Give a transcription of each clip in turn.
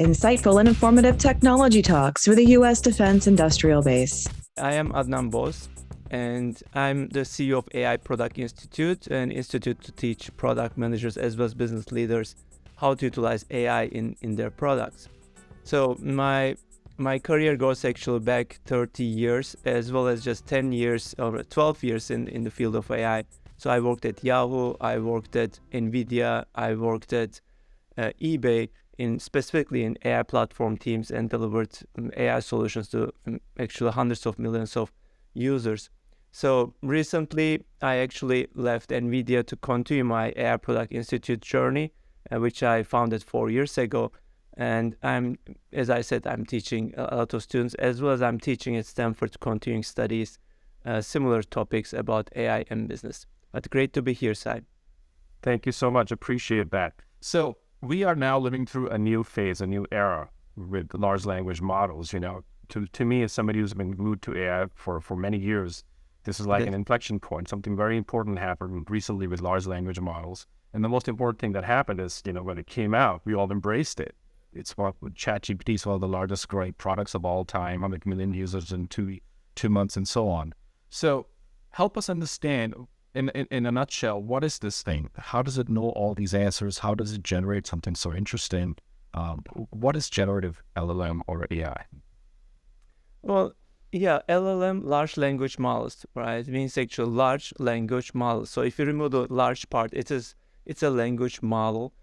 Insightful and informative technology talks for the US Defense Industrial Base. I am Adnan Boz, and I'm the CEO of AI Product Institute, an institute to teach product managers as well as business leaders how to utilize AI in their products. So my career goes actually back 30 years, as well as just 10 years or 12 years in the field of AI. So I worked at Yahoo, I worked at Nvidia, I worked at eBay, specifically in AI platform teams, and delivered AI solutions to actually hundreds of millions of users. So recently, I actually left Nvidia to continue my AI Product Institute journey, which I founded 4 years ago. And as I said, I'm teaching a lot of students, as well as I'm teaching at Stanford continuing studies, similar topics about AI and business. But great to be here, Sai. Thank you so much. Appreciate that. So we are now living through a new phase, a new era with large language models. To me, as somebody who's been glued to AI for many years, this is like an inflection point. Something very important happened recently with large language models. And the most important thing that happened is, when it came out, we all embraced it. It's what ChatGPT is one of the largest growing products of all time, 100 million users in two months and so on. So help us understand, in a nutshell, what is this thing? How does it know all these answers? How does it generate something so interesting? What is generative LLM or AI? Well, yeah, LLM, large language models, right? It means actually large language models. So if you remove the large part, it's a language model.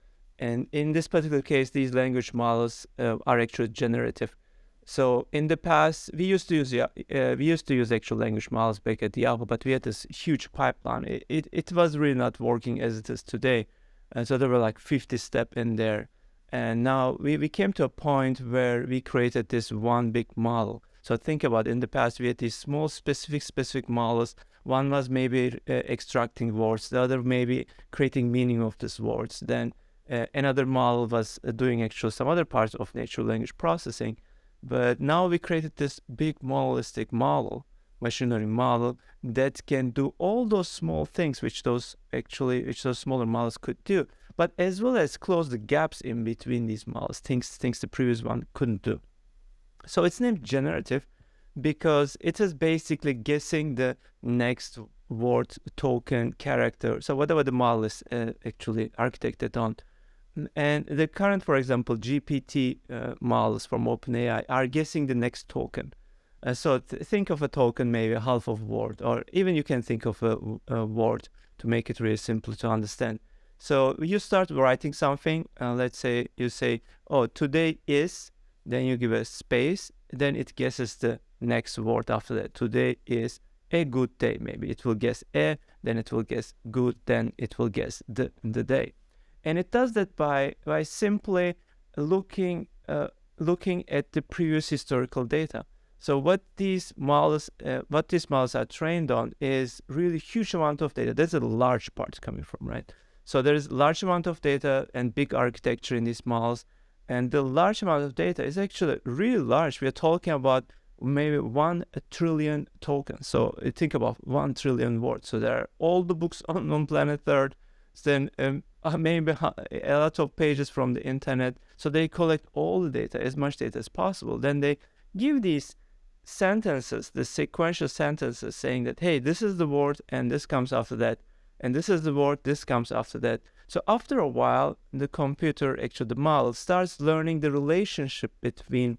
And in this particular case, these language models are actually generative. So in the past, we used to use actual language models back at Yahoo, but we had this huge pipeline. It was really not working as it is today. And so there were like 50 steps in there. And now we came to a point where we created this one big model. So think about it. In the past, we had these small specific models. One was maybe extracting words. The other maybe creating meaning of these words. Then another model was doing actually some other parts of natural language processing. But now we created this big monolithic model, machine learning model, that can do all those small things which those smaller models could do, but as well as close the gaps in between these models, things the previous one couldn't do. So it's named generative because it is basically guessing the next word, token, character. So whatever the model is actually architected on. And the current, for example, GPT models from OpenAI are guessing the next token. So think of a token, maybe half of a word, or even you can think of a word to make it really simple to understand. So you start writing something, let's say you say, oh, today is, then you give a space, then it guesses the next word after that. Today is a good day, maybe. It will guess a, then it will guess good, then it will guess the day. And it does that by simply looking at the previous historical data. So what these models are trained on is really huge amount of data. There's a large part coming from, right? So there's large amount of data and big architecture in these models. And the large amount of data is actually really large. We are talking about maybe 1 trillion tokens. So think about 1 trillion words. So there are all the books on planet Earth. Then maybe a lot of pages from the internet. So they collect all the data, as much data as possible. Then they give these sentences, the sequential sentences saying that, hey, this is the word and this comes after that. And this is the word, this comes after that. So after a while, the computer, actually the model, starts learning the relationship between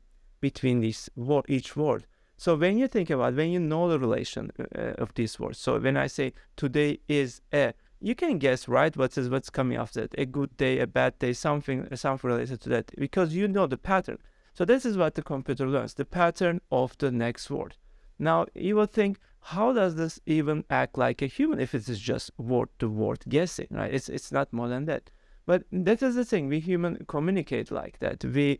each word. So when you think about, when you know the relation of these words, so when I say today is a, you can guess, right, what's coming after that. A good day, a bad day, something related to that, because you know the pattern. So this is what the computer learns, the pattern of the next word. Now, you will think, how does this even act like a human if it is just word-to-word guessing, right? It's not more than that. But that is the thing. We human communicate like that. We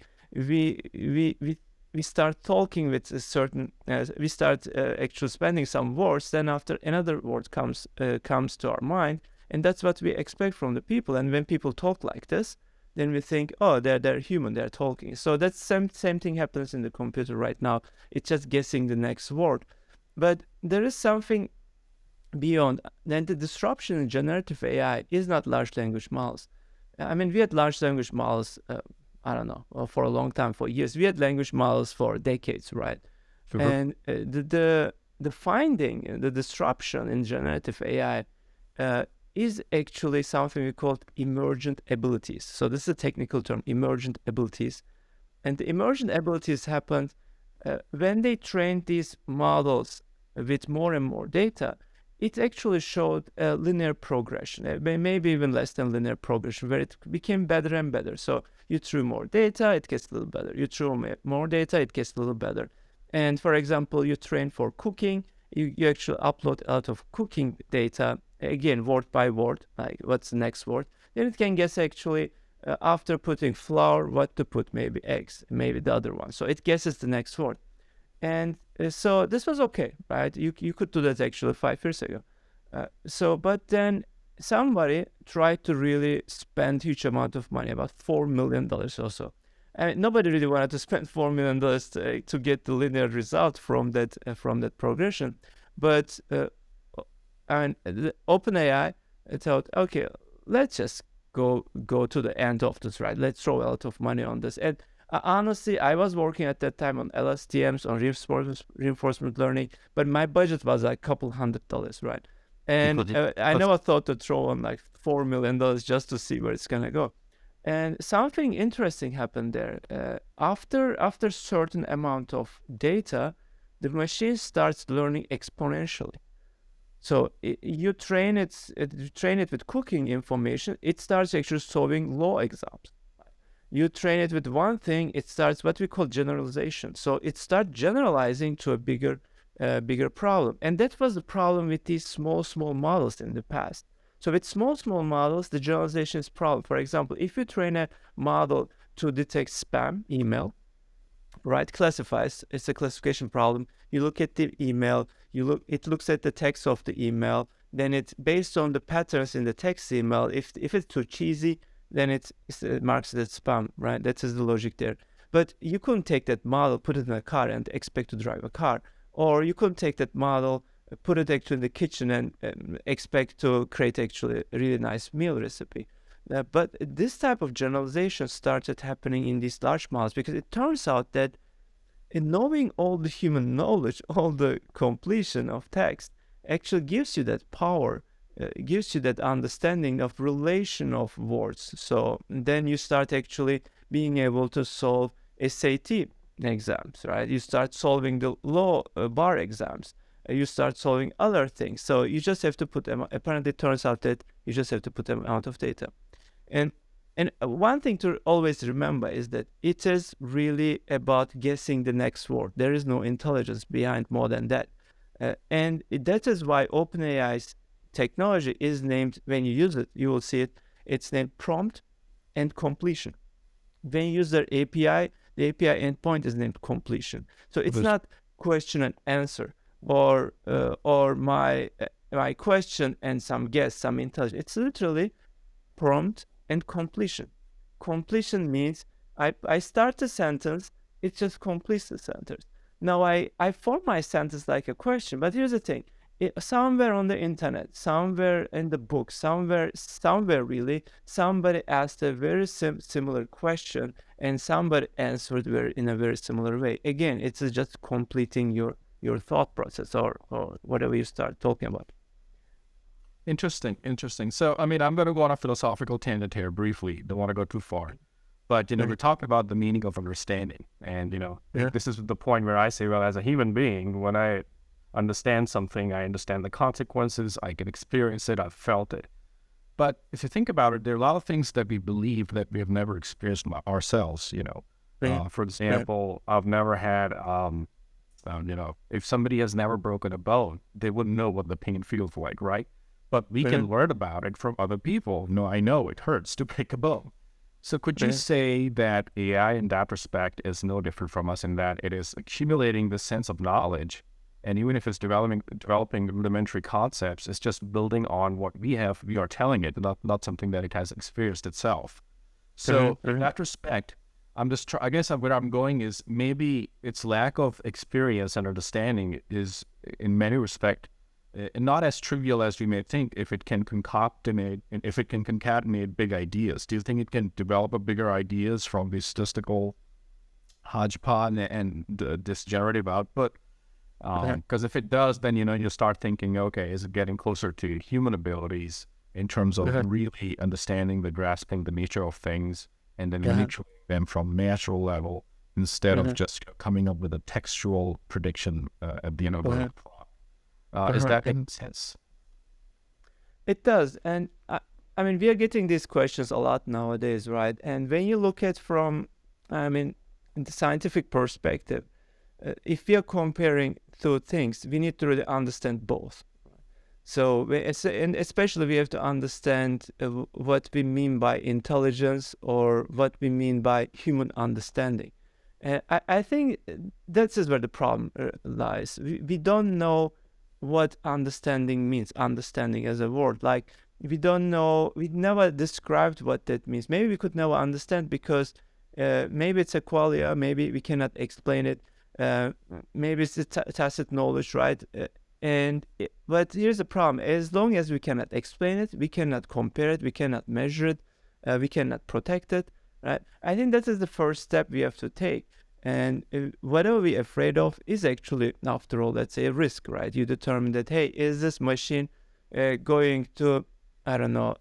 start talking with a certain, we start actually spending some words, then after another word comes to our mind, and that's what we expect from the people. And when people talk like this, then we think, oh, they're human, they're talking. So that's same thing happens in the computer right now. It's just guessing the next word. But there is something beyond. Then the disruption in generative AI is not large language models. I mean, we had large language models I don't know, for a long time, for years. We had language models for decades, right? Mhm. And the finding, the disruption in generative AI is actually something we call emergent abilities. So this is a technical term, emergent abilities. And the emergent abilities happened when they trained these models with more and more data. It actually showed a linear progression, maybe even less than linear progression, where it became better and better. So you threw more data, it gets a little better. You threw more data, it gets a little better. And for example, you train for cooking, you actually upload a lot of cooking data, again, word by word, like what's the next word. Then it can guess actually, after putting flour, what to put, maybe eggs, maybe the other one. So it guesses the next word. And so this was okay, right? You could do that actually 5 years ago. But then somebody tried to really spend huge amount of money, about $4 million or so. And nobody really wanted to spend $4 million to get the linear result from that progression. But the OpenAI thought, okay, let's just go to the end of this, right? Let's throw a lot of money on this. And honestly, I was working at that time on LSTMs, on reinforcement learning, but my budget was like a couple $100, right? And I never thought to throw on like $4 million just to see where it's gonna go. And something interesting happened there. After certain amount of data, the machine starts learning exponentially. So you train it with cooking information, it starts actually solving law exams. You train it with one thing, it starts what we call generalization. So it starts generalizing to a bigger problem. And that was the problem with these small models in the past. So with small models, the generalization is a problem. For example, if you train a model to detect spam email, right, classifies, it's a classification problem. You look at the email, it looks at the text of the email, then it's based on the patterns in the text email. If it's too cheesy, then it marks it as spam, right? That is the logic there. But you couldn't take that model, put it in a car and expect to drive a car. Or you couldn't take that model, put it actually in the kitchen and expect to create actually a really nice meal recipe. But this type of generalization started happening in these large models because it turns out that in knowing all the human knowledge, all the completion of text actually gives you that power, gives you that understanding of relation of words. So then you start actually being able to solve SAT exams, right? You start solving the law bar exams. You start solving other things. So you just have to put them, apparently it turns out that you just have to put them out of data. And one thing to always remember is that it is really about guessing the next word. There is no intelligence behind more than that. And that is why OpenAI's technology is named, when you use it, you will see it, it's named prompt and completion. When you use their API, the API endpoint is named completion. So it's not question and answer or my question and some guess, some intelligence. It's literally prompt and completion. Completion means I start a sentence, it just completes the sentence. Now I form my sentence like a question, but here's the thing. Somewhere on the internet, somewhere in the book, somewhere really, somebody asked a very similar question and somebody answered in a very similar way. Again, it's just completing your thought process or whatever you start talking about. Interesting. So, I mean, I'm going to go on a philosophical tangent here briefly. Don't want to go too far. But, we're talking about the meaning of understanding. And, this is the point where I say, well, as a human being, when I understand something, I understand the consequences, I can experience it, I've felt it. But if you think about it, there are a lot of things that we believe that we have never experienced ourselves, For example, I've never had, if somebody has never broken a bone, they wouldn't know what the pain feels like, right? But we can learn about it from other people. No, I know it hurts to break a bone. So could you say that AI in that respect is no different from us in that it is accumulating the sense of knowledge, and even if it's developing rudimentary concepts, it's just building on what we are telling it, not something that it has experienced itself. So in that respect, I guess where I'm going is maybe its lack of experience and understanding is in many respects not as trivial as we may think if it can concatenate big ideas. Do you think it can develop a bigger ideas from the statistical hodgepodge and this generative output? Because if it does, then, you start thinking, okay, is it getting closer to human abilities in terms of really understanding grasping the nature of things and then manipulating them from natural level instead of just coming up with a textual prediction at the end of the plot. Is that making sense? It does. And I mean, we are getting these questions a lot nowadays, right? And when you look at from, in the scientific perspective, if we are comparing two things, we need to really understand both. So, and especially we have to understand what we mean by intelligence or what we mean by human understanding. I think this is where the problem lies. We don't know what understanding means, understanding as a word. Like, we don't know, we never described what that means. Maybe we could never understand because maybe it's a qualia, maybe we cannot explain it. Maybe it's a tacit knowledge, right? But here's the problem. As long as we cannot explain it, we cannot compare it, we cannot measure it, we cannot protect it, right? I think that is the first step we have to take. And whatever we're afraid of is actually, after all, let's say a risk, right? You determine that, hey, is this machine going to, I don't know,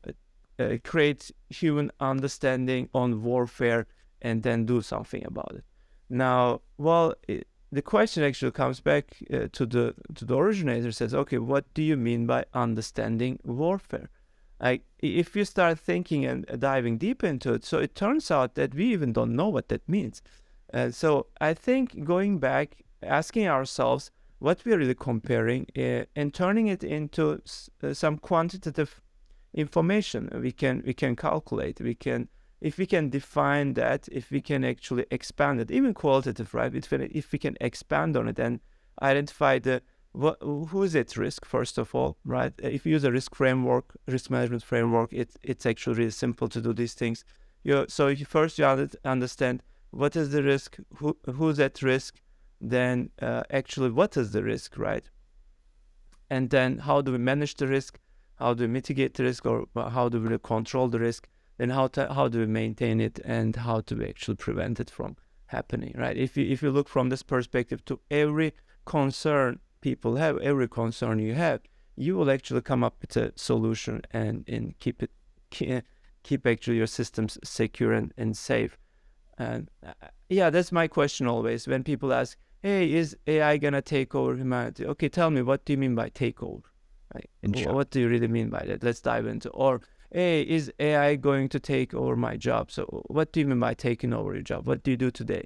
create human understanding on warfare and then do something about it? Now, well, the question actually comes back to the originator, says, okay, what do you mean by understanding warfare? If you start thinking and diving deep into it, so it turns out that we even don't know what that means. So I think going back, asking ourselves what we're really comparing and turning it into some quantitative information, we can calculate, if we can define that, if we can actually expand it, even qualitative, right? If we can expand on it and identify who is at risk, first of all, right? If you use a risk management framework, it's actually really simple to do these things. So if you understand what is the risk, who's at risk, then actually what is the risk, right? And then how do we manage the risk? How do we mitigate the risk, or how do we control the risk? Then how do we maintain it, and how do we actually prevent it from happening, right? If you look from this perspective to every concern people have, every concern you have, you will actually come up with a solution and keep actually your systems secure and safe. And yeah, that's my question always when people ask, hey, is AI gonna take over humanity? Okay, tell me, what do you mean by takeover? Right? What do you really mean by that? Let's dive into. Or, hey, is AI going to take over my job? So what do you mean by taking over your job? What do you do today?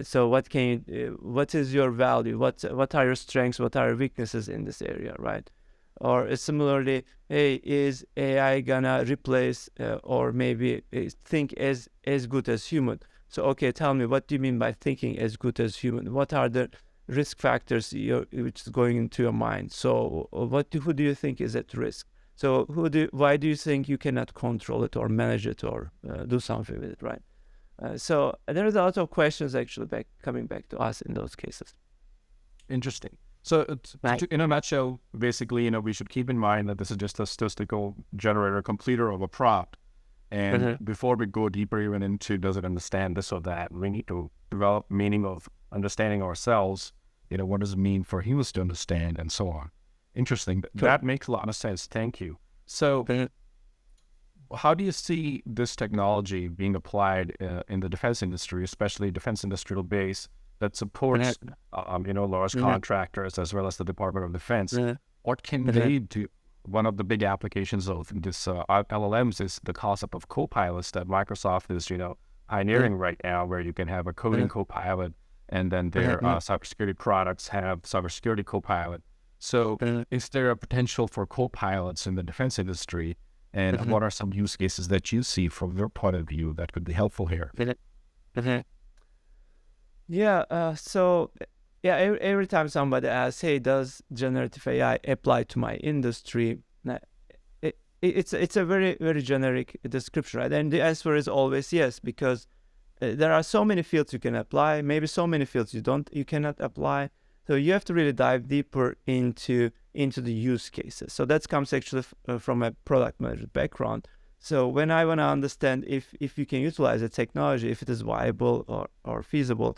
So what is your value? What are your strengths? What are your weaknesses in this area, right? Or similarly, hey, is AI gonna replace or maybe think as good as human? So okay, tell me, what do you mean by thinking as good as human? What are the risk factors which is going into your mind? So who do you think is at risk? So why do you think you cannot control it or manage it or do something with it, right? So there's a lot of questions actually coming back to us in those cases. Interesting. So in a nutshell, basically, we should keep in mind that this is just a statistical generator completer of a prompt. And before we go deeper even into does it understand this or that, we need to develop meaning of understanding ourselves. What does it mean for humans to understand and so on. Interesting. That makes a lot of sense. Thank you. So how do you see this technology being applied in the defense industry, especially defense industrial base that supports, large contractors as well as the Department of Defense? What can they do? One of the big applications of this LLMs is the concept of copilots that Microsoft is, pioneering right now, where you can have a coding copilot, and then their cybersecurity products have cybersecurity copilot. So is there a potential for copilots in the defense industry? And what are some use cases that you see from your point of view that could be helpful here? Every time somebody asks, hey, does generative AI apply to my industry? It's a very, very generic description, right? And the answer is always yes, because there are so many fields you can apply, maybe so many fields you cannot apply. So you have to really dive deeper into into the use cases. So that comes actually from a product manager background. So when I want to understand if you can utilize a technology, if it is viable or feasible,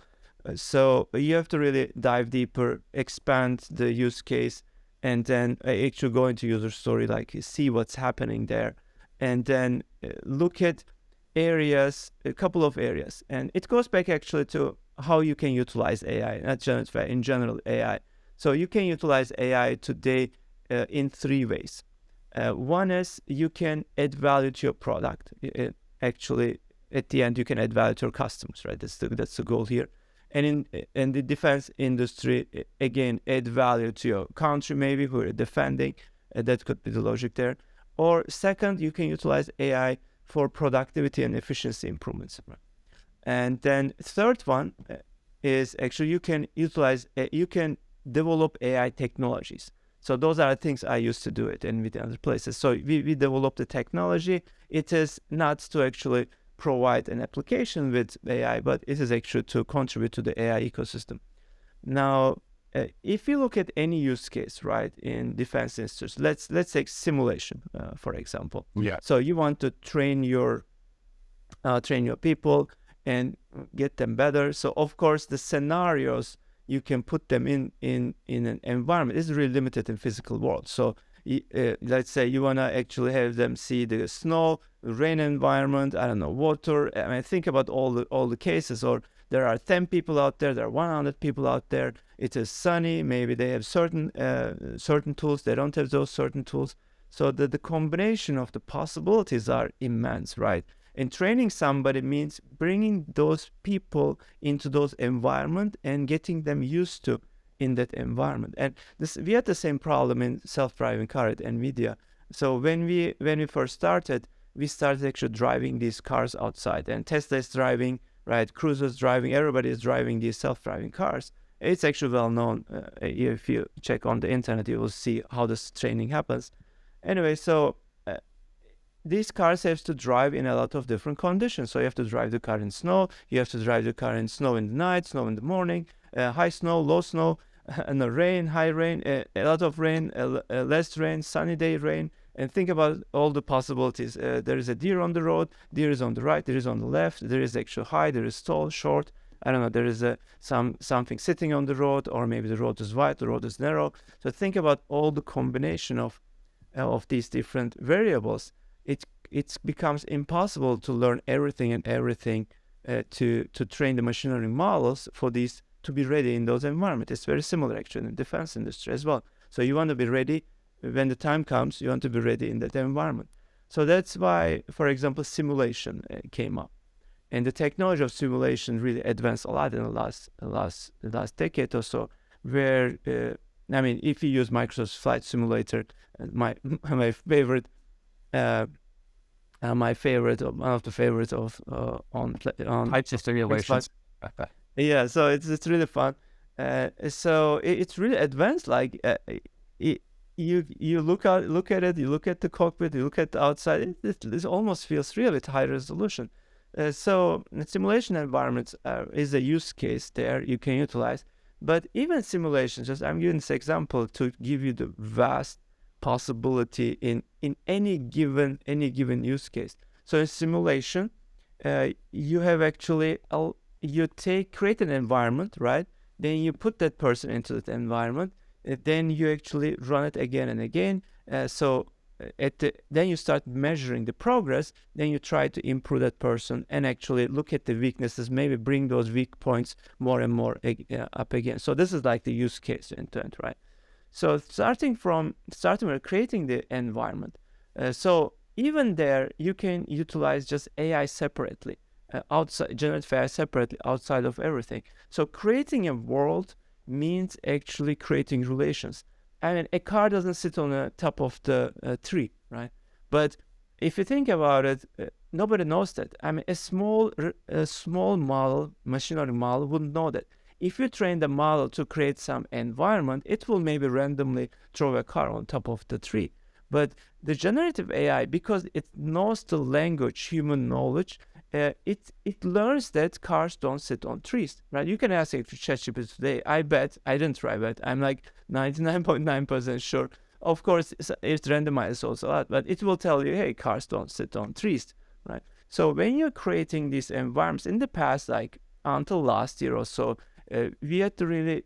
so you have to really dive deeper, expand the use case, and then actually go into user story, like see what's happening there, and then look at areas, a couple of areas. And it goes back actually to how you can utilize AI, not just in general AI. So you can utilize AI today in 3 ways. One is you can add value to your product. Actually, at the end, you can add value to your customers, right? That's the goal here. And in the defense industry, again, add value to your country, maybe who are defending. That could be the logic there. Or second, you can utilize AI for productivity and efficiency improvements. Right? And then third one is actually you can develop AI technologies. So those are the things I used to do at NVIDIA and other places. So we develop the technology. It is not to actually provide an application with AI, but it is actually to contribute to the AI ecosystem. Now, if you look at any use case, right, in defense industries, let's take simulation, for example. Yeah. So you want to train your people and get them better. So of course, the scenarios you can put them in an environment is really limited in physical world. So let's say you want to actually have them see the snow, rain environment, I don't know, water. I mean, think about all the cases. Or there are 10 people out there, there are 100 people out there. It is sunny. Maybe they have certain tools. They don't have those certain tools. So the combination of the possibilities are immense, right? And training somebody means bringing those people into those environment and getting them used to in that environment. And we had the same problem in self-driving car at NVIDIA. So when we first started, we started actually driving these cars outside. And Tesla is driving, right? Cruise is driving. Everybody is driving these self-driving cars. It's actually well known. If you check on the internet, you will see how this training happens. Anyway, so these cars have to drive in a lot of different conditions. So you have to drive the car in snow. You have to drive the car in snow in the night, snow in the morning, high snow, low snow, and the rain, high rain, a lot of rain, less rain, sunny day rain. And think about all the possibilities. There is a deer on the road. Deer is on the right. Deer is on the left. There is actually high. There is tall, short. I don't know. There is something sitting on the road, or maybe the road is wide, the road is narrow. So think about all the combination of these different variables. It becomes impossible to learn everything to train the machine learning models for these to be ready in those environments. It's very similar actually in the defense industry as well. So you want to be ready when the time comes. You want to be ready in that environment. So that's why, for example, simulation came up, and the technology of simulation really advanced a lot in the last decade or so. Where I mean, if you use Microsoft's Flight Simulator, my favorite. One of the favorites on types of simulations. Yeah, so it's really fun. So it's really advanced. Like you look at it, you look at the cockpit, you look at the outside. This almost feels real with high resolution. So simulation environments is a use case there you can utilize. But even simulations, I'm giving this example to give you the vast possibility in any given use case. So in simulation, you have actually create an environment, right? Then you put that person into that environment. Then you actually run it again and again. Then you start measuring the progress. Then you try to improve that person and actually look at the weaknesses. Maybe bring those weak points more and more up again. So this is like the use case end-to-end, right? So starting with creating the environment. So even there, you can utilize just AI separately, generative AI separately outside of everything. So creating a world means actually creating relations. I mean, a car doesn't sit on the top of the tree, right? But if you think about it, nobody knows that. I mean, a small model, machine learning model, wouldn't know that. If you train the model to create some environment, it will maybe randomly throw a car on top of the tree. But the generative AI, because it knows the language, human knowledge, it learns that cars don't sit on trees, right? You can ask it to ChatGPT today. I bet, I didn't try, but I'm like 99.9% sure. Of course, it's randomized also a lot, but it will tell you, hey, cars don't sit on trees, right? So when you're creating these environments, in the past, like until last year or so, we had to really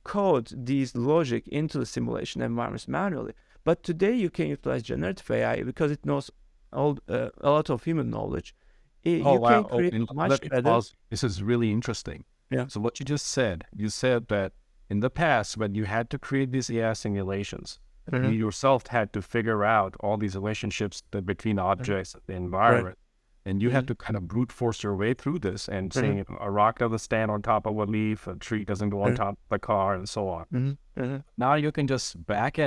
code these logic into the simulation environments manually. But today you can utilize generative AI because it knows a lot of human knowledge. You can create much better. This is really interesting. Yeah. So what you just said, you said that in the past, when you had to create these AI simulations, you yourself had to figure out all these relationships between objects and the environment. And you have to kind of brute force your way through this and saying a rock doesn't stand on top of a leaf, a tree doesn't go on top of the car, and so on. Now you can just back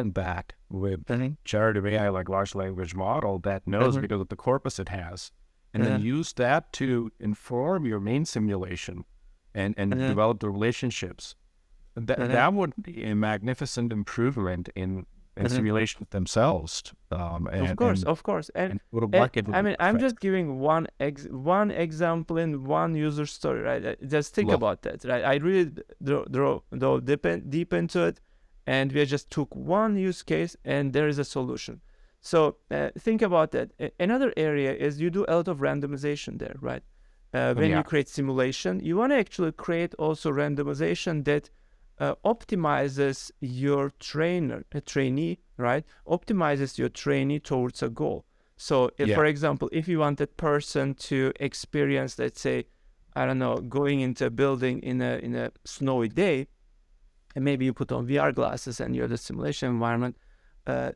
with generative AI, like large language model that knows because of the corpus it has, and then use that to inform your main simulation and develop the relationships. That would be a magnificent improvement in simulations themselves. Of course. And I mean, I'm just giving one example in one user story, right? Just think about that, right? I really go deep into it, and we just took one use case, and there is a solution. So think about that. Another area is you do a lot of randomization there, right? When you create simulation, you want to actually create also randomization that optimizes your trainee, right? Optimizes your trainee towards a goal. So, for example, if you want that person to experience, let's say, I don't know, going into a building in a snowy day, and maybe you put on VR glasses and you're the simulation environment.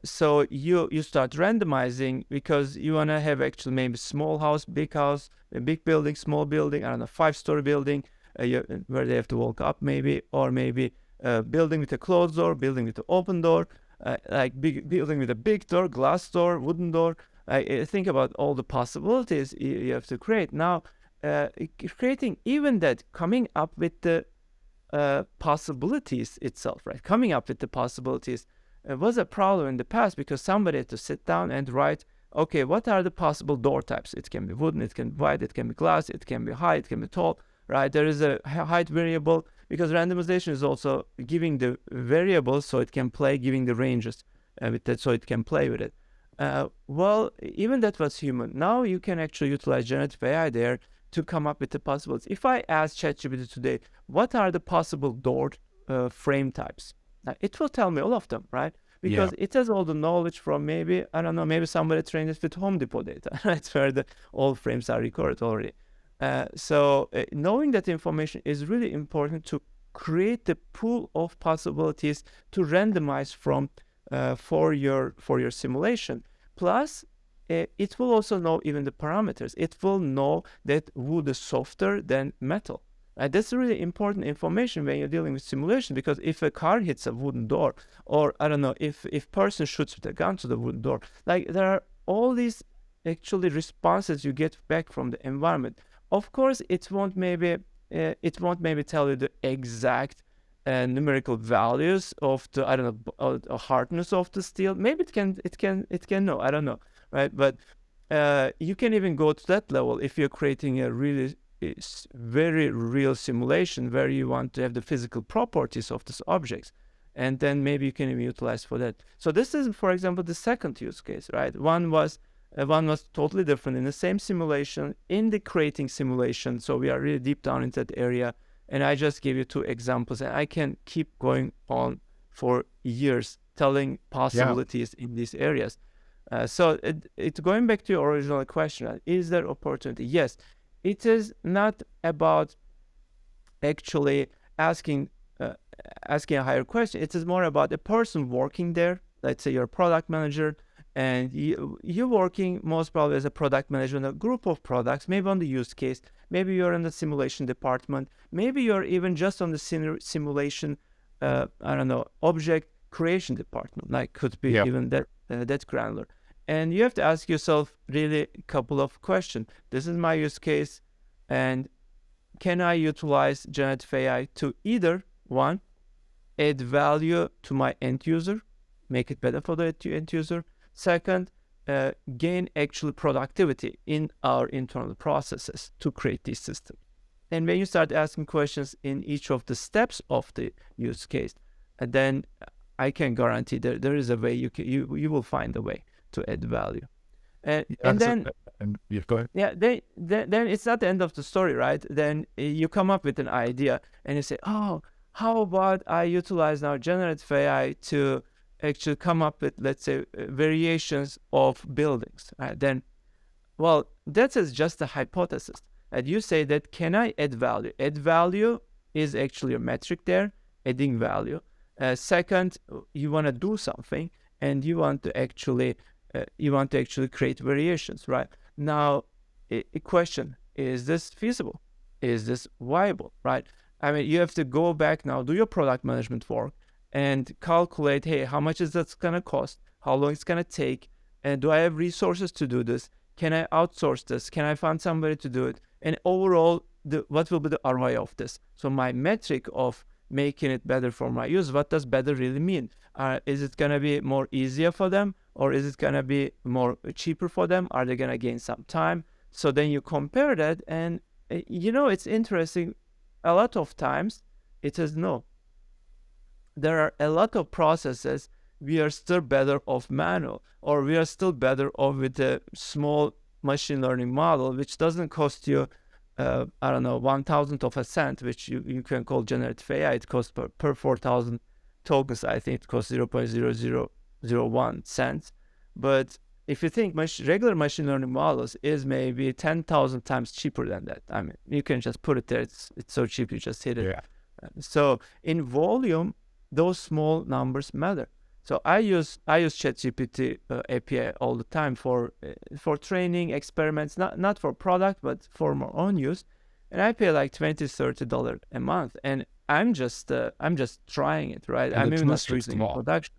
So you start randomizing because you want to have actually maybe small house, a big building, small building, I don't know, 5-story building, where they have to walk up maybe, or maybe building with a closed door, building with an open door, like building with a big door, glass door, wooden door. Think about all the possibilities you have to create. Now, creating even that, coming up with the possibilities itself, right? Coming up with the possibilities was a problem in the past because somebody had to sit down and write, okay, what are the possible door types? It can be wooden, it can be white, it can be glass, it can be high, it can be tall. Right, there is a height variable because randomization is also giving the variables so it can play, giving the ranges with that, so it can play with it. Well, even that was human. Now you can actually utilize generative AI there to come up with the possibilities. If I ask ChatGPT today, what are the possible door frame types? It will tell me all of them, right? Because it has all the knowledge from maybe, I don't know, maybe somebody trained it with Home Depot data, right? Where all frames are recorded already. So knowing that information is really important to create the pool of possibilities to randomize from for your simulation. Plus, it will also know even the parameters. It will know that wood is softer than metal. That's really important information when you're dealing with simulation, because if a car hits a wooden door, or I don't know, if person shoots with a gun to the wooden door, like there are all these actually responses you get back from the environment. Of course, it won't maybe tell you the exact numerical values of the, I don't know, hardness of the steel. Maybe it can know, I don't know, right? But you can even go to that level if you're creating a really very real simulation where you want to have the physical properties of these objects, and then maybe you can even utilize for that. So this is, for example, the second use case, right? One was totally different in the same simulation, in the creating simulation. So we are really deep down into that area. And I just gave you 2 examples, and I can keep going on for years telling possibilities in these areas. So it's going back to your original question, is there opportunity? Yes, it is not about actually asking a higher question. It is more about a person working there. Let's say you're a product manager, and you're working most probably as a product manager on a group of products, maybe on the use case, maybe you're in the simulation department, maybe you're even just on the simulation, I don't know, object creation department, like could be even that granular. And you have to ask yourself really a couple of questions. This is my use case, and can I utilize generative AI to either, one, add value to my end user, make it better for the end user. Second, gain actual productivity in our internal processes to create these systems. And when you start asking questions in each of the steps of the use case, then I can guarantee there is a way you will find a way to add value. And then go ahead. Yeah, then it's not the end of the story, right? Then you come up with an idea and you say, oh, how about I utilize now generative AI to actually come up with, let's say, variations of buildings. Then, well, that is just a hypothesis. And you say that, can I add value? Add value is actually a metric there, adding value. Second, you want to do something and you want to actually create variations, right? Now, a question, is this feasible? Is this viable, right? I mean, you have to go back now, do your product management work and calculate, hey, how much is that going to cost? How long it's going to take? And do I have resources to do this? Can I outsource this? Can I find somebody to do it? And overall, what will be the ROI of this? So my metric of making it better for my use, what does better really mean? Is it going to be more easier for them? Or is it going to be more cheaper for them? Are they going to gain some time? So then you compare that, and it's interesting. A lot of times it is no. There are a lot of processes we are still better off manual, or we are still better off with a small machine learning model, which doesn't cost you, 1,000th of a cent, which you can call generative AI. It costs per 4,000 tokens, I think it costs 0.0001 cents. But if you think regular machine learning models is maybe 10,000 times cheaper than that. I mean, you can just put it there. It's so cheap, you just hit it. Yeah. So in volume, those small numbers matter. So I use ChatGPT API all the time for training experiments, not for product, but for my own use. And I pay like $20-$30 a month, and I'm just trying it, right? And I'm even not using it for production.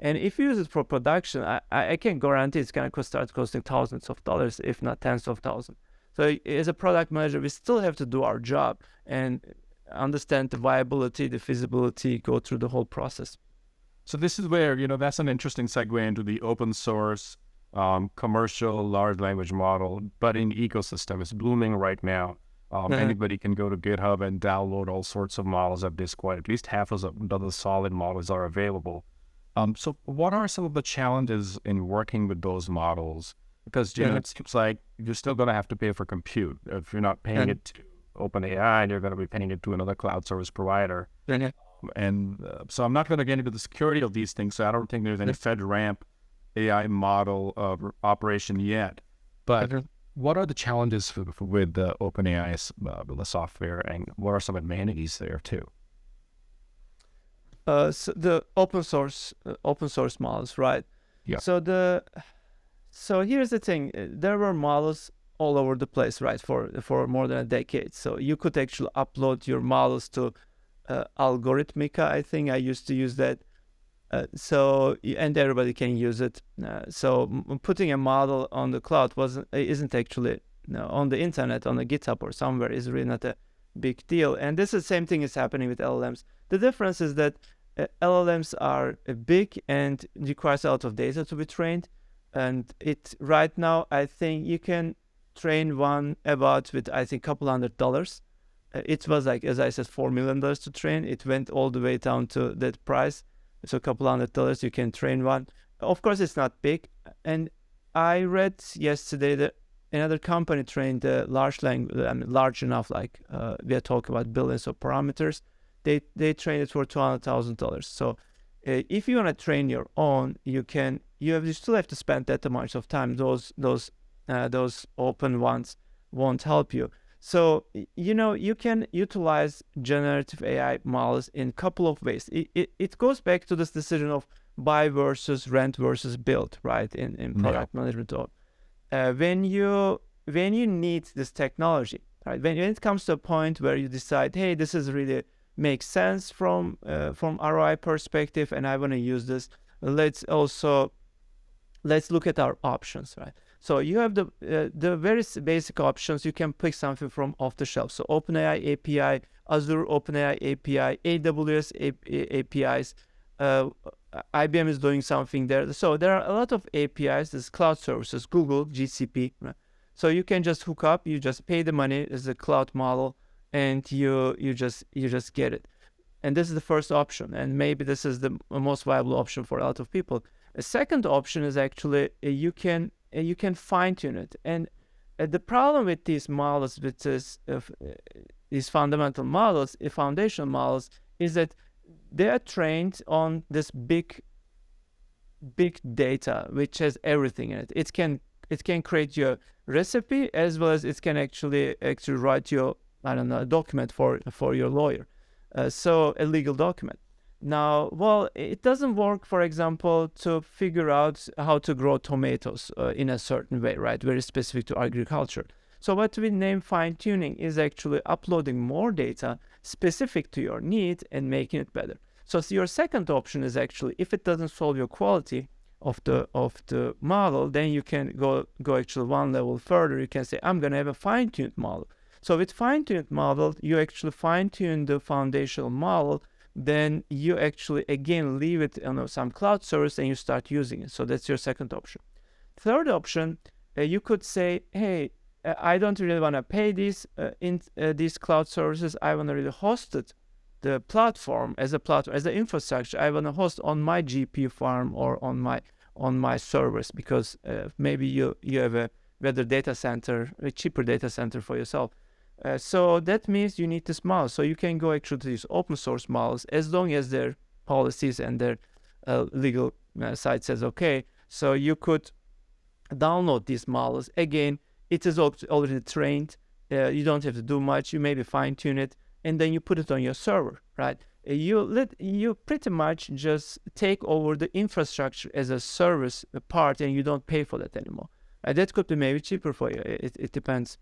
And if you use it for production, I can guarantee it's going to start costing thousands of dollars, if not tens of thousands. So as a product manager, we still have to do our job and understand the viability, the feasibility, go through the whole process. So this is where, that's an interesting segue into the open source, commercial large language model budding ecosystem. It's blooming right now. Anybody can go to GitHub and download all sorts of models at this point. At least half of the solid models are available. So what are some of the challenges in working with those models? Because, it seems like you're still going to have to pay for compute. If you're not paying it to OpenAI, you're going to be paying it to another cloud service provider. So I'm not going to get into the security of these things. So I don't think there's any FedRAMP AI model of operation yet. But what are the challenges with the OpenAI the software, and what are some advantages there too? So the open source models, right? Yeah. So here's the thing: there were models all over the place, right? For more than a decade. So you could actually upload your models to Algorithmica. I think I used to use that. And everybody can use it. So putting a model on the cloud isn't actually on the internet, on the GitHub or somewhere, is really not a big deal. And this is the same thing is happening with LLMs. The difference is that LLMs are big and requires a lot of data to be trained. And right now, I think you can train one about with, I think, $200. It was like, as I said, $4 million to train. It went all the way down to that price. So $200 you can train one. Of course, it's not big. And I read yesterday that another company trained large enough, like we are talking about billions of parameters. They trained it for $200,000. So if you want to train your own, you still have to spend that much of time. Those open ones won't help you. So, you can utilize generative AI models in a couple of ways. It goes back to this decision of buy versus rent versus build, right, in product management. When you need this technology, right, when it comes to a point where you decide, hey, this is really makes sense from ROI perspective, and I want to use this, let's look at our options, right? So you have the very basic options. You can pick something from off the shelf. So OpenAI API, Azure OpenAI API, AWS APIs, IBM is doing something there. So there are a lot of APIs, there's cloud services, Google, GCP. Right? So you can just hook up, you just pay the money as a cloud model, and you just get it. And this is the first option, and maybe this is the most viable option for a lot of people. A second option is actually you can fine-tune it. And the problem with these models, with these fundamental models, foundational models, is that they are trained on this big data, which has everything in it. It can create your recipe, as well as it can actually write your, I don't know, a document for your lawyer. So a legal document. Now, well, it doesn't work, for example, to figure out how to grow tomatoes in a certain way, right? Very specific to agriculture. So what we name fine-tuning is actually uploading more data specific to your need and making it better. So your second option is actually, if it doesn't solve your quality of the model, then you can go actually one level further. You can say, I'm going to have a fine-tuned model. So with fine-tuned model, you actually fine-tune the foundational model. Then you actually, again, leave it on some cloud service and you start using it. So that's your second option. Third option, you could say, hey, I don't really want to pay these cloud services. I want to really host it, the platform as an infrastructure. I want to host on my GPU farm or on my servers, because maybe you have a better data center, a cheaper data center for yourself. So that means you need this model. So you can go actually to these open source models, as long as their policies and their legal side says okay. So you could download these models. Again, it is already trained. You don't have to do much. You maybe fine tune it, and then you put it on your server, right? You pretty much just take over the infrastructure as a service part, and you don't pay for that anymore. That could be maybe cheaper for you. It depends.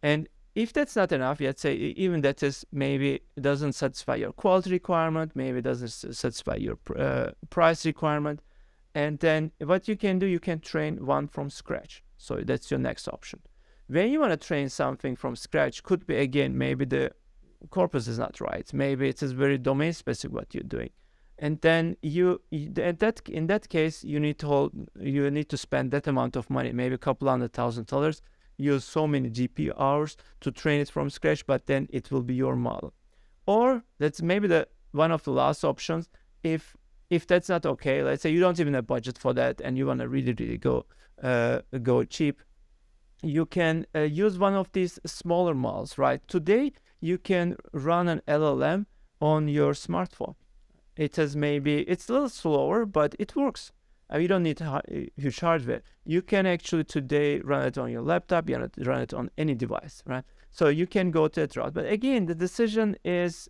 And if that's not enough, let's say even that is maybe doesn't satisfy your quality requirement, maybe doesn't satisfy your price requirement, and then what you can do, you can train one from scratch. So that's your next option. When you want to train something from scratch, could be, again, maybe the corpus is not right. Maybe it is very domain specific what you're doing, and then in that case you need to spend that amount of money, maybe a couple $100,000. Use so many GPU hours to train it from scratch, but then it will be your model. Or that's maybe the one of the last options. If that's not okay, let's say you don't even have budget for that and you want to really go cheap, you can use one of these smaller models, right? Today you can run an LLM on your smartphone. It's a little slower, but it works. You don't need huge hardware. You can actually today run it on your laptop. You can run it on any device, right? So you can go to that route. But again, the decision is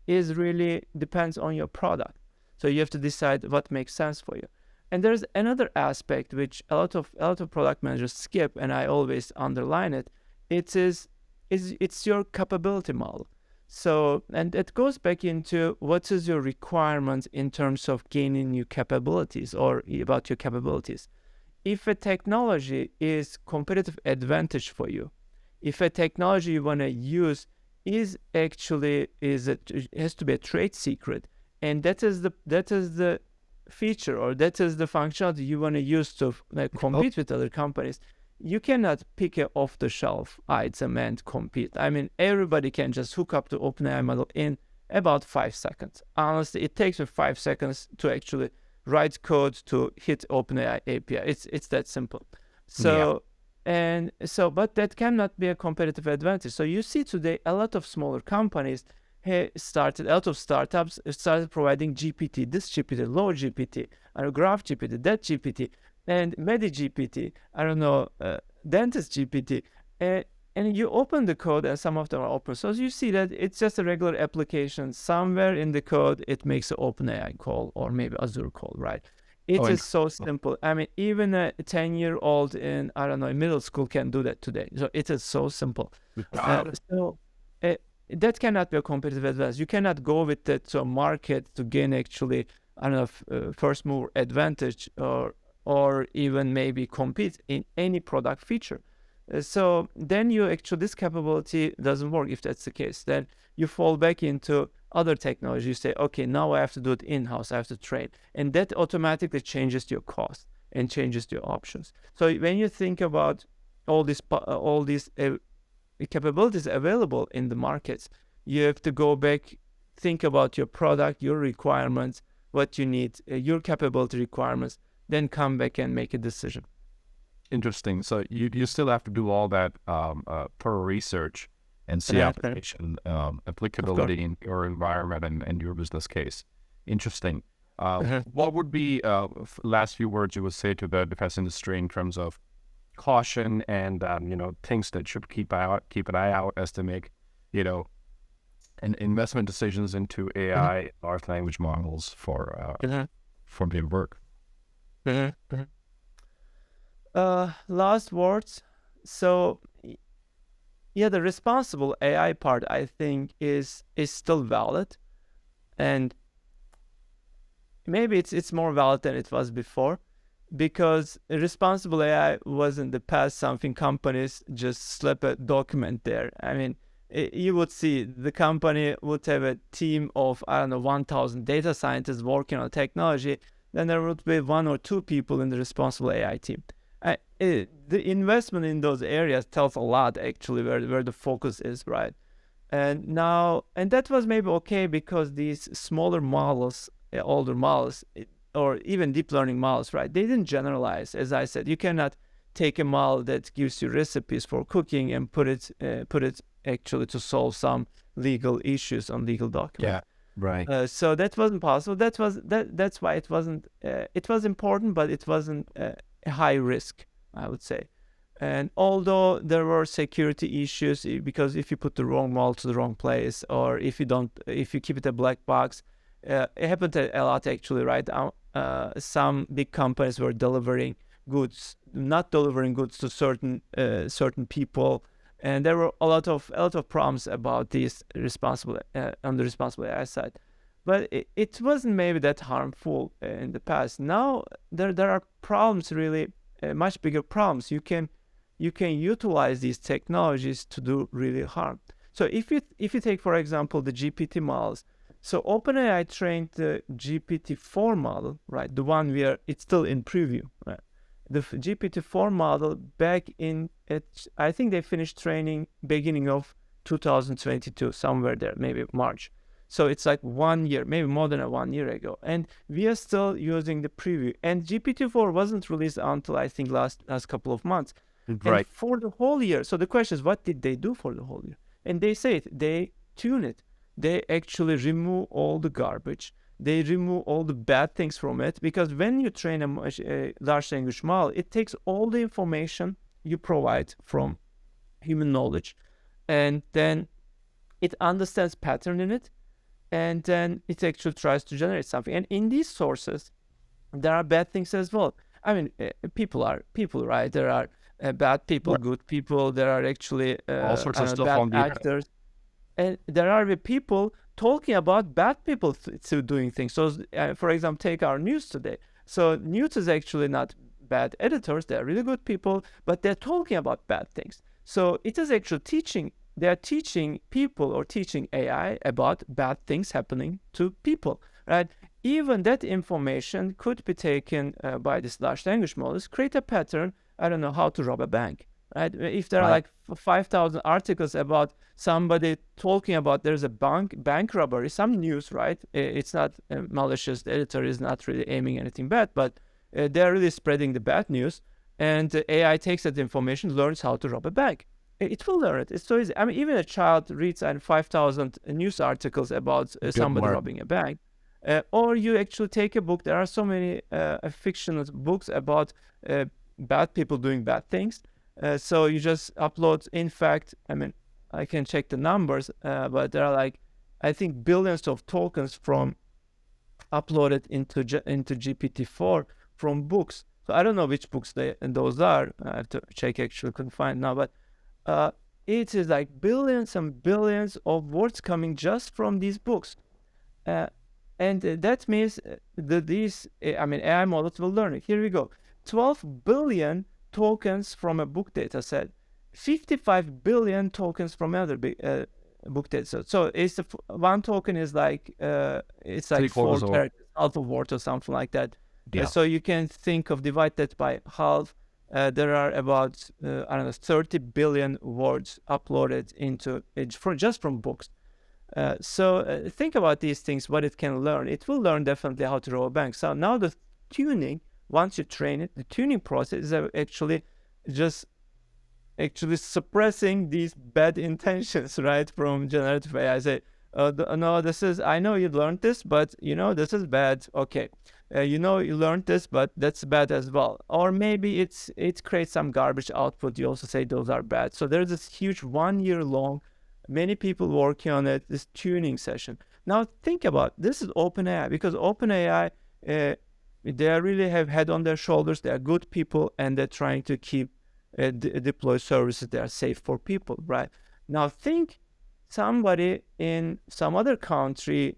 really depends on your product. So you have to decide what makes sense for you. And there's another aspect which a lot of product managers skip, and I always underline it. It's your capability model. So, and it goes back into what is your requirement in terms of gaining new capabilities or about your capabilities. If a technology is competitive advantage for you, if a technology you want to use has to be a trade secret, and that is the feature or that is the functionality you want to use to compete with other companies, you cannot pick an off-the-shelf item and compete. I mean, everybody can just hook up the OpenAI model in about 5 seconds. Honestly, it takes me 5 seconds to actually write code to hit OpenAI API. It's that simple. So, yeah. But that cannot be a competitive advantage. So you see today a lot of smaller companies a lot of startups started providing GPT, this GPT, low GPT, Graph GPT, that GPT, and MediGPT, Dentist GPT, and you open the code, and some of them are open source. You see that it's just a regular application. Somewhere in the code, it makes an OpenAI call or maybe Azure call, right? It is so simple. I mean, even a 10-year-old in middle school can do that today. So it is so simple. That cannot be a competitive advantage. You cannot go with that to a market to gain actually first mover advantage or even maybe compete in any product feature. So then this capability doesn't work if that's the case. Then you fall back into other technology, you say, okay, now I have to do it in-house, I have to train. And that automatically changes your cost and changes your options. So when you think about all these capabilities available in the markets, you have to go back, think about your product, your requirements, what you need, your capability requirements, then come back and make a decision. Interesting. So you still have to do all that thorough research and see application applicability in your environment and your business case. Interesting. What would be last few words you would say to the defense industry in terms of caution and things that should keep an eye out as to make and investment decisions into AI, large language models for their work? Last words. So yeah, the responsible AI part, I think, is still valid, and maybe it's more valid than it was before, because responsible AI was in the past something companies just slap a document there. I mean, you would see the company would have a team of, 1,000 data scientists working on technology. Then there would be 1 or 2 people in the responsible AI team. The investment in those areas tells a lot, actually, where the focus is, right? And that was maybe okay because these smaller models, older models, or even deep learning models, right? They didn't generalize. As I said, you cannot take a model that gives you recipes for cooking and put it actually to solve some legal issues on legal documents. Yeah, right. So that wasn't possible. That's why it wasn't. It was important, but it wasn't a high risk, I would say. And although there were security issues, because if you put the wrong model to the wrong place, or if you keep it a black box, it happened a lot, actually, right? Some big companies were delivering goods, not delivering goods to certain people, and there were a lot of problems about this on the responsible AI side. But it wasn't maybe that harmful in the past. Now there are problems, really much bigger problems. You can utilize these technologies to do really harm. So if you take, for example, the GPT models. So OpenAI trained the GPT-4 model, right? The one where it's still in preview, right? The GPT-4 model back in, I think they finished training beginning of 2022, somewhere there, maybe March. So it's like 1 year, maybe more than 1 year ago. And we are still using the preview. And GPT-4 wasn't released until, I think, last couple of months. Right. And for the whole year. So the question is, what did they do for the whole year? And they say they tune it. They actually remove all the garbage. They remove all the bad things from it, because when you train a large language model, it takes all the information you provide from human knowledge, and then it understands pattern in it, and then it actually tries to generate something. And in these sources, there are bad things as well. I mean, people are people, right? There are bad people, good people. There are actually all sorts of stuff bad on the actors. And there are people talking about bad people doing things. So, for example, take our news today. So news is actually not bad editors. They're really good people, but they're talking about bad things. So it is actually teaching. They're teaching people or teaching AI about bad things happening to people, right? Even that information could be taken by this large language models, create a pattern. I don't know how to rob a bank. Right? If there are like 5,000 articles about somebody talking about there's a bank robbery, some news, right? It's not malicious. The editor is not really aiming anything bad, but they're really spreading the bad news. And AI takes that information, learns how to rob a bank. It will learn it. It's so easy. I mean, even a child reads 5,000 news articles about somebody robbing a bank. Or you actually take a book. There are so many fictional books about bad people doing bad things. So you just upload. In fact, I mean, I can check the numbers, but there are like, I think, billions of tokens from uploaded into GPT-4 from books. So I don't know which books those are. I have to check. Actually, couldn't find now, but it is like billions and billions of words coming just from these books, and that means that these, AI models will learn it. Here we go. 12 billion tokens from a book data set, 55 billion tokens from another book that. So it's one token is like it's like 4 characters, half a word or something like that. Yeah. So you can think of divide that by half. There are about I don't know 30 billion words uploaded into it just from books. So think about these things, what it can learn. It will learn definitely how to row a bank. So now the tuning, once you train it, the tuning process is actually just suppressing these bad intentions, right? From generative AI. Say, no, I know you learned this, but this is bad. Okay. You learned this, but that's bad as well. Or maybe it creates some garbage output. You also say those are bad. So there's this huge 1 year long, many people working on it, this tuning session. Now think about, this is OpenAI, because OpenAI, they really have head on their shoulders. They are good people, and they're trying to keep deploy services that are safe for people, right? Now think somebody in some other country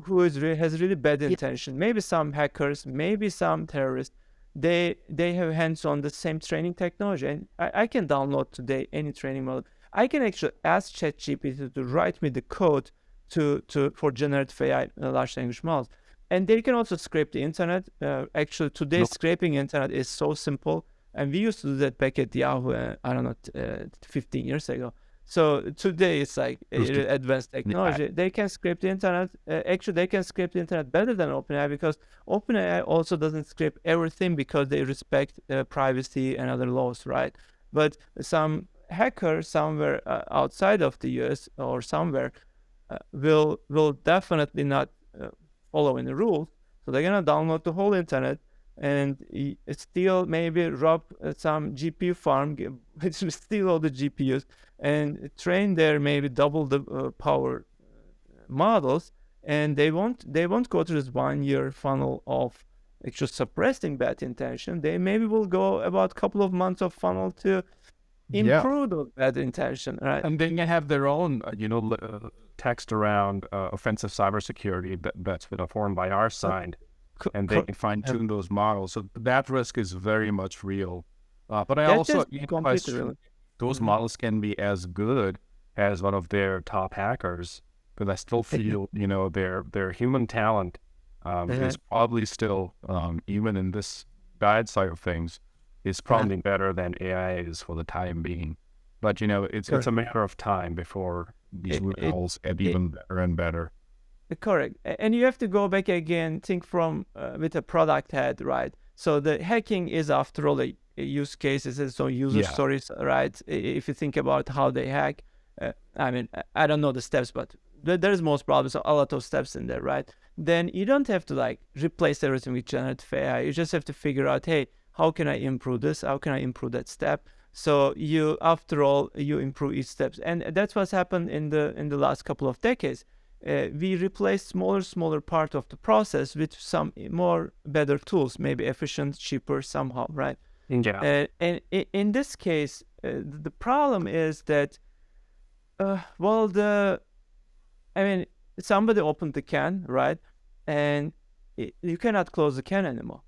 who has really bad intention, maybe some hackers, maybe some terrorists, they have hands on the same training technology. And I can download today any training model. I can actually ask ChatGPT to write me the code for generative AI large language models. And they can also scrape the internet. Actually, today scraping internet is so simple. And we used to do that back at Yahoo, I don't know, 15 years ago. So today it's like advanced technology. They can scrape the internet. Actually, they can scrape the internet better than OpenAI, because OpenAI also doesn't scrape everything because they respect privacy and other laws, right? But some hacker somewhere outside of the US or somewhere will definitely not follow the rules. So they're gonna download the whole internet and steal, maybe rob some GPU farm, steal all the GPUs and train their maybe double the power models, and they won't go through this 1 year funnel of actually suppressing bad intention. They maybe will go about a couple of months of funnel to improve the bad intention, right? And then they have their own text around offensive cybersecurity that's been formed by our side. And they can fine-tune those models. So that risk is very much real. But I also question those models can be as good as one of their top hackers, but I still feel, their human talent is probably still, even in this bad side of things, is probably better than AI is for the time being. But, it's a matter of time before these models get even better and better. Correct. And you have to go back again, think from with a product head, right? So the hacking is, after all, a use cases and so user stories, right? If you think about how they hack, I mean, I don't know the steps, but there's most probably a lot of steps in there, right? Then you don't have to replace everything with generative AI. You just have to figure out, hey, how can I improve this? How can I improve that step? So after all, you improve each steps, and that's what's happened in the last couple of decades. We replaced smaller part of the process with some more better tools, maybe efficient, cheaper somehow, right? Yeah. And in this case, the problem is that, somebody opened the can, right? And you cannot close the can anymore.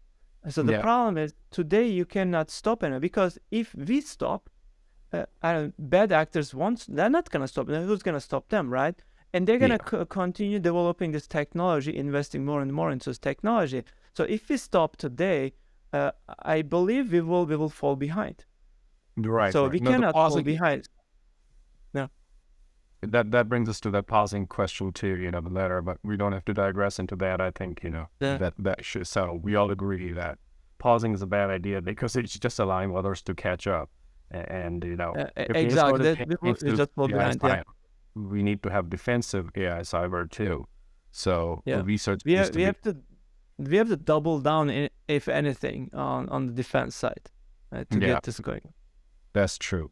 So the problem is, today you cannot stop anymore, because if we stop, bad actors they're not going to stop. Who's going to stop them, right? And they're going to continue developing this technology, investing more and more into this technology. So if we stop today, I believe we will fall behind. Right. So we cannot fall behind. No. That brings us to that pausing question too, the letter, but we don't have to digress into that. I think, that should settle. We all agree that pausing is a bad idea because it's just allowing others to catch up. And, exactly. We just fall behind. We need to have defensive AI cyber too. So research we have to double down, if anything, on the defense side to get this going. That's true.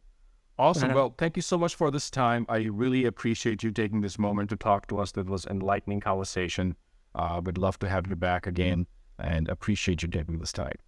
Awesome. Well, thank you so much for this time. I really appreciate you taking this moment to talk to us. That was an enlightening conversation. Would love to have you back again, and appreciate you taking this time.